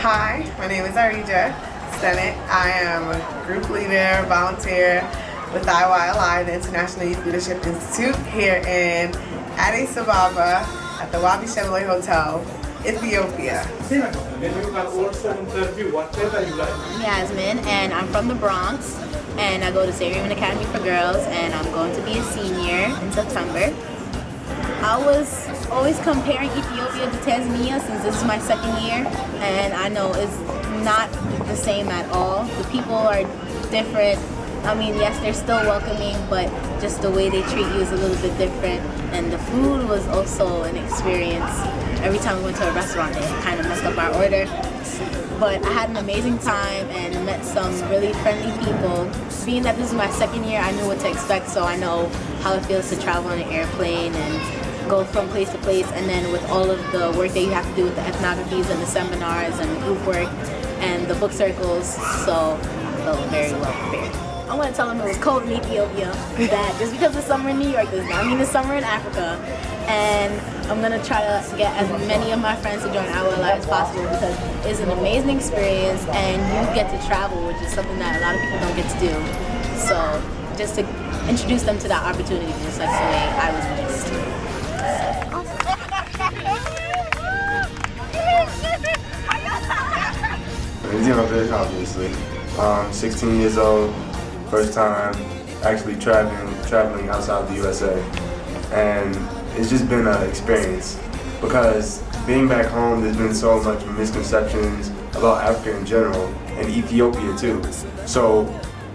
Hi, my name is Arija Senate. I am a group leader, volunteer with IYLI, the International Youth Leadership Institute, here in Addis Ababa at the Wabi Chevrolet Hotel, Ethiopia. I'm Yasemin, and I'm from the Bronx, and I go to Yasemin Academy for Girls, and I'm going to be a senior in September. I was always comparing Ethiopia to Tanzania since this is my second year, and I know it's not the same at all. The people are different. I mean, yes, they're still welcoming, but just the way they treat you is a little bit different. And the food was also an experience. Every time we went to a restaurant, they kind of messed up our order. But I had an amazing time and met some really friendly people. Being that this is my second year, I knew what to expect, so I know how it feels to travel on an airplane and go from place to place, and then with all of the work that you have to do with the ethnographies and the seminars and the group work and the book circles, so I felt very well prepared. I want to tell them it was cold in Ethiopia, that just because it's summer in New York does not mean it's summer in Africa. And I'm going to try to get as many of my friends to join IYLI as possible because it's an amazing experience and you get to travel, which is something that a lot of people don't get to do. So just to introduce them to that opportunity, just like the way I was introduced to it. Ethiopia, obviously. 16 years old, first time actually traveling outside the USA. And it's just been an experience because being back home, there's been so much misconceptions about Africa in general and Ethiopia too. So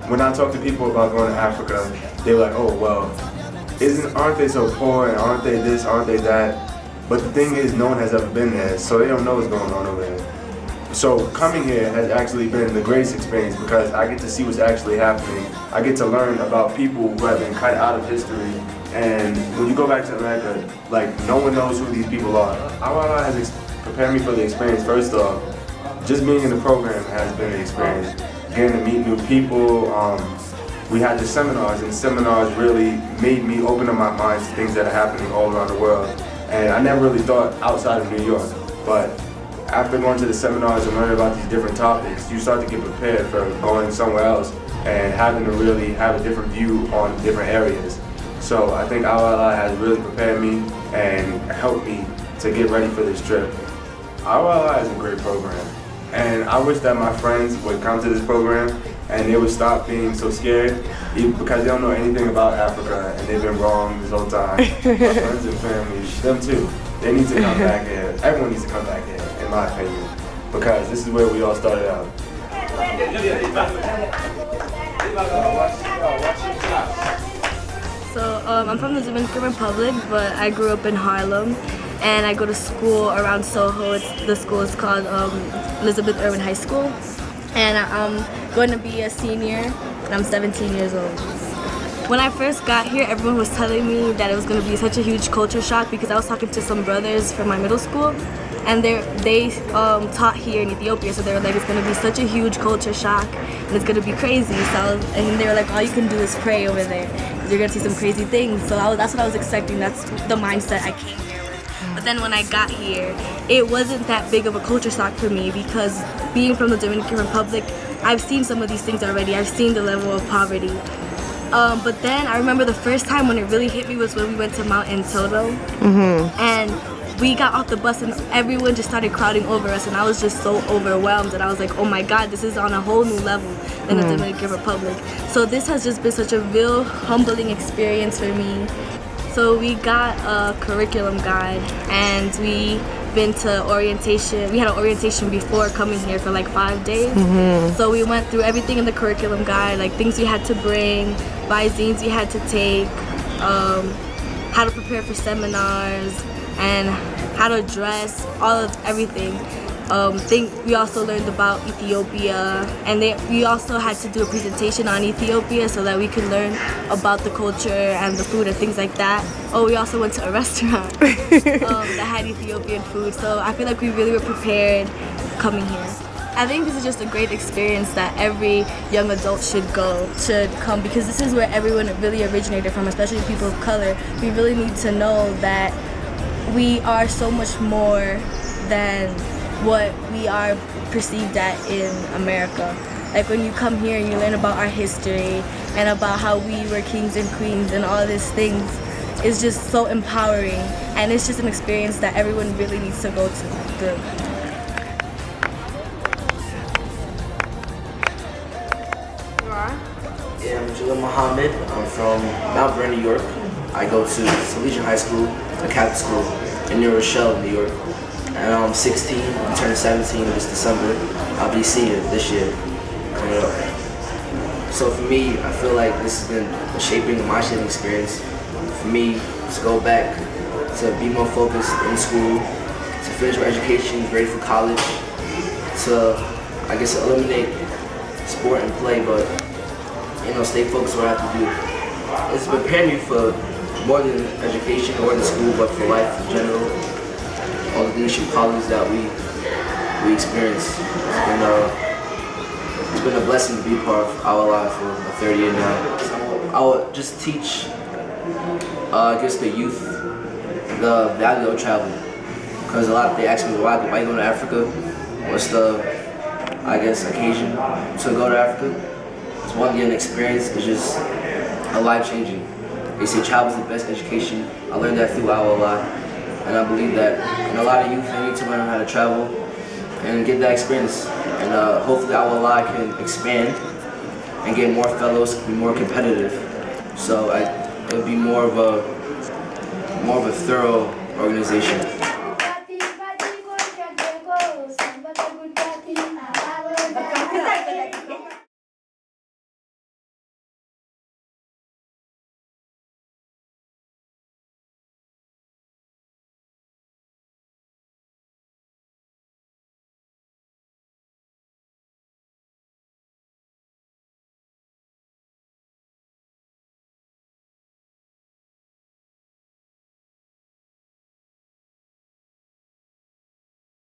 when I talk to people about going to Africa, they're like, oh, well, aren't they so poor and aren't they this, aren't they that? But the thing is, no one has ever been there, so they don't know what's going on over there. So coming here has actually been the greatest experience because I get to see what's actually happening. I get to learn about people who have been cut out of history. And when you go back to America, like, no one knows who these people are. IYLI has prepared me for the experience. First off, just being in the program has been an experience. Getting to meet new people. We had the seminars, and seminars really made me open up my mind to things that are happening all around the world. And I never really thought outside of New York. But after going to the seminars and learning about these different topics, you start to get prepared for going somewhere else and having to really have a different view on different areas. So I think IYLI has really prepared me and helped me to get ready for this trip. IYLI is a great program, and I wish that my friends would come to this program and they would stop being so scared because they don't know anything about Africa and they've been wrong this whole time. My friends and family, them too, they need to come back here. Everyone needs to come back here, in my opinion, because this is where we all started out. So I'm from the Dominican Republic, but I grew up in Harlem, and I go to school around Soho. The school is called Elizabeth Irwin High School, and I'm going to be a senior, and I'm 17 years old. When I first got here, everyone was telling me that it was going to be such a huge culture shock because I was talking to some brothers from my middle school, and they taught here in Ethiopia, so they were like, it's going to be such a huge culture shock, and it's going to be crazy. And they were like, all you can do is pray over there. You're going to see some crazy things. So that's what I was expecting. That's the mindset I came here with. But then when I got here, it wasn't that big of a culture shock for me because being from the Dominican Republic, I've seen some of these things already. I've seen the level of poverty. But then I remember the first time when it really hit me was when we went to Mount Entoto. And we got off the bus and everyone just started crowding over us, and I was just so overwhelmed, and I was like, oh my god, this is on a whole new level in the Dominican Republic. So this has just been such a real humbling experience for me. So we got a curriculum guide, and we been to orientation. We had an orientation before coming here for like 5 days. So we went through everything in the curriculum guide, like things we had to bring, zines we had to take, how to prepare for seminars, and how to dress, everything. We also learned about Ethiopia, and we also had to do a presentation on Ethiopia so that we could learn about the culture and the food and things like that. Oh, we also went to a restaurant that had Ethiopian food, so I feel like we really were prepared coming here. I think this is just a great experience that every young adult should come, because this is where everyone really originated from, especially people of color. We really need to know that we are so much more than what we are perceived at in America. Like when you come here, you learn about our history and about how we were kings and queens and all these things. It's just so empowering, and it's just an experience that everyone really needs to go through. Yeah, I'm Jaleel Muhammad. I'm from Mount Vernon, New York. I go to Salesian High School, a Catholic school in New Rochelle, New York. And I'm 16, I'm turning 17 this December. I'll be a senior this year, coming up. So for me, I feel like this has been a shaping experience. For me to go back, to be more focused in school, to finish my education, ready for college, to, I guess, eliminate sport and play, but stay focused on what I have to do. It's prepared me for more than education, more than school, but for life in general. All the leadership qualities that we experience. It's been a blessing to be part of IYLI for a third year now. I would just teach, I guess, the youth the value of travel. Because they ask me, why you going to Africa? What's the, I guess, occasion to go to Africa? It's one thing, an experience. It's just a life-changing. They say travel is the best education. I learned that through IYLI, and I believe that a lot of youth need to learn how to travel and get that experience. And hopefully IYLI can expand and get more fellows, be more competitive. So it'll be more of a thorough organization.